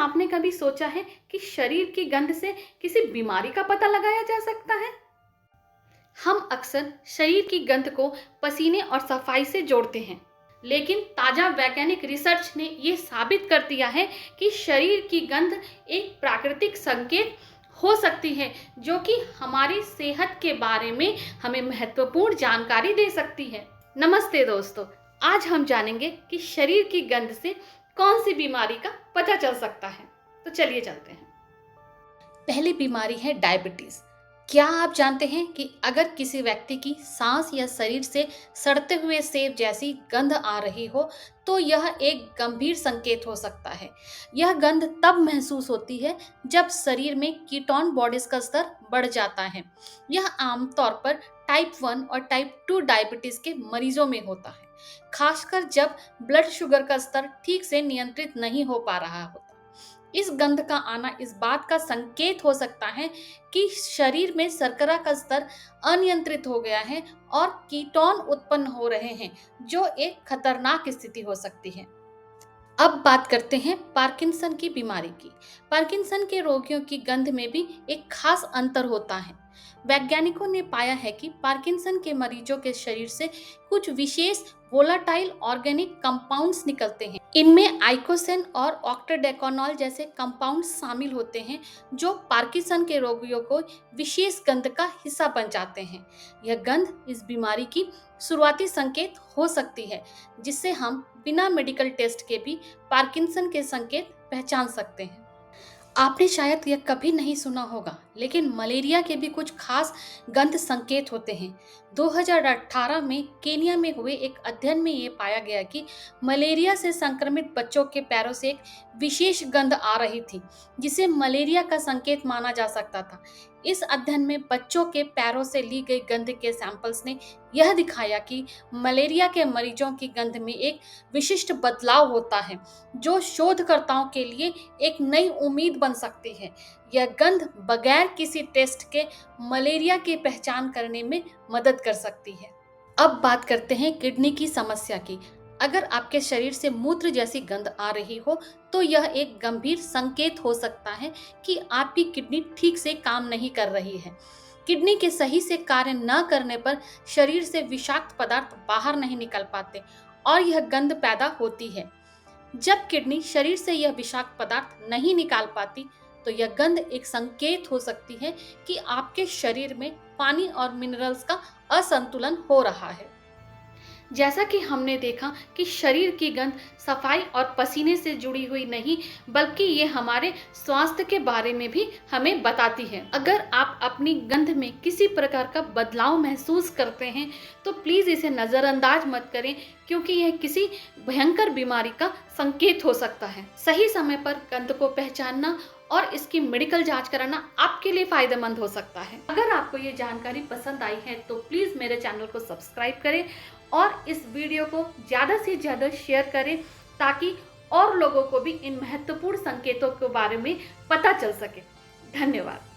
आपने कभी सोचा है कि शरीर की गंध से किसी बीमारी का पता लगाया जा सकता है? हम अक्सर शरीर की गंध को पसीने और सफाई से जोड़ते हैं, लेकिन ताजा वैज्ञानिक रिसर्च ने यह साबित कर दिया है कि शरीर की गंध एक प्राकृतिक संकेत हो सकती है, जो कि हमारी सेहत के बारे में हमें महत्वपूर्ण जानकारी दे सकती है। नमस्ते दोस्तों, आज हम जानेंगे कि शरीर की गंध से कौन सी बीमारी का पता चल सकता है। तो चलिए चलते हैं। पहली बीमारी है डायबिटीज। क्या आप जानते हैं कि अगर किसी व्यक्ति की सांस या शरीर से सड़ते हुए सेब जैसी गंध आ रही हो तो यह एक गंभीर संकेत हो सकता है। यह गंध तब महसूस होती है जब शरीर में कीटोन बॉडीज का स्तर बढ़ जाता है। यह आमतौर पर टाइप 1 और टाइप 2 डायबिटीज के मरीजों में होता है, खासकर जब ब्लड शुगर का स्तर ठीक से नियंत्रित नहीं हो पा रहा होता। इस गंध का आना इस बात का संकेत हो सकता है कि शरीर में शर्करा का स्तर अनियंत्रित हो गया है और कीटोन उत्पन्न हो रहे हैं, जो एक खतरनाक स्थिति हो सकती है। अब बात करते हैं पार्किंसन की बीमारी की। पार्किंसन के रोगियों की गंध में भी एक खास अंतर होता है। वैज्ञानिकों ने पाया है कि पार्किंसन के मरीजों के शरीर से कुछ विशेष वोलाटाइल ऑर्गेनिक कंपाउंड्स निकलते हैं। इनमें आइकोसेन और ऑक्टाडेकोनॉल जैसे कंपाउंड्स शामिल होते हैं, जो पार्किंसन के रोगियों को विशेष गंध का हिस्सा बन जाते हैं। यह गंध इस बीमारी की शुरुआती संकेत हो सकती है, जिससे हम बिना मेडिकल टेस्ट के भी पार्किंसन के संकेत पहचान सकते हैं। आपने शायद यह कभी नहीं सुना होगा, लेकिन मलेरिया के भी कुछ खास गंध संकेत होते हैं। 2018 में केनिया में हुए एक अध्ययन में ये पाया गया कि मलेरिया से संक्रमित बच्चों के पैरों से एक विशेष गंध आ रही थी, जिसे मलेरिया का संकेत माना जा सकता था। इस अध्ययन में बच्चों के पैरों से ली गई गंध के सैंपल्स ने यह दिखाया कि मलेरिया के मरीजों की गंध में एक विशिष्ट बदलाव होता है, जो शोधकर्ताओं के लिए एक नई उम्मीद बन सकती है। यह गंध बगैर किसी टेस्ट के मलेरिया की पहचान करने में मदद कर सकती है। अब बात करते हैं किडनी की समस्या की। अगर आपके शरीर से मूत्र जैसी गंध आ रही हो तो यह एक गंभीर संकेत हो सकता है कि आपकी किडनी ठीक से काम नहीं कर रही है। किडनी के सही से कार्य न करने पर शरीर से विषाक्त पदार्थ बाहर नहीं निकल पाते और यह गंध पैदा होती है। जब किडनी शरीर से यह विषाक्त पदार्थ नहीं निकाल पाती तो यह गंध एक संकेत हो सकती है कि आपके शरीर में पानी और मिनरल्स का असंतुलन हो रहा है। जैसा कि हमने देखा कि शरीर की गंध सफाई और पसीने से जुड़ी हुई नहीं, बल्कि ये हमारे स्वास्थ्य के बारे में भी हमें बताती है। अगर आप अपनी गंध में किसी प्रकार का बदलाव महसूस करते हैं तो प्लीज़ इसे नज़रअंदाज मत करें, क्योंकि यह किसी भयंकर बीमारी का संकेत हो सकता है। सही समय पर गंध को पहचानना और इसकी मेडिकल जांच कराना आपके लिए फायदेमंद हो सकता है। अगर आपको ये जानकारी पसंद आई है तो प्लीज़ मेरे चैनल को सब्सक्राइब करें और इस वीडियो को ज़्यादा से ज़्यादा शेयर करें, ताकि और लोगों को भी इन महत्वपूर्ण संकेतों के बारे में पता चल सके। धन्यवाद।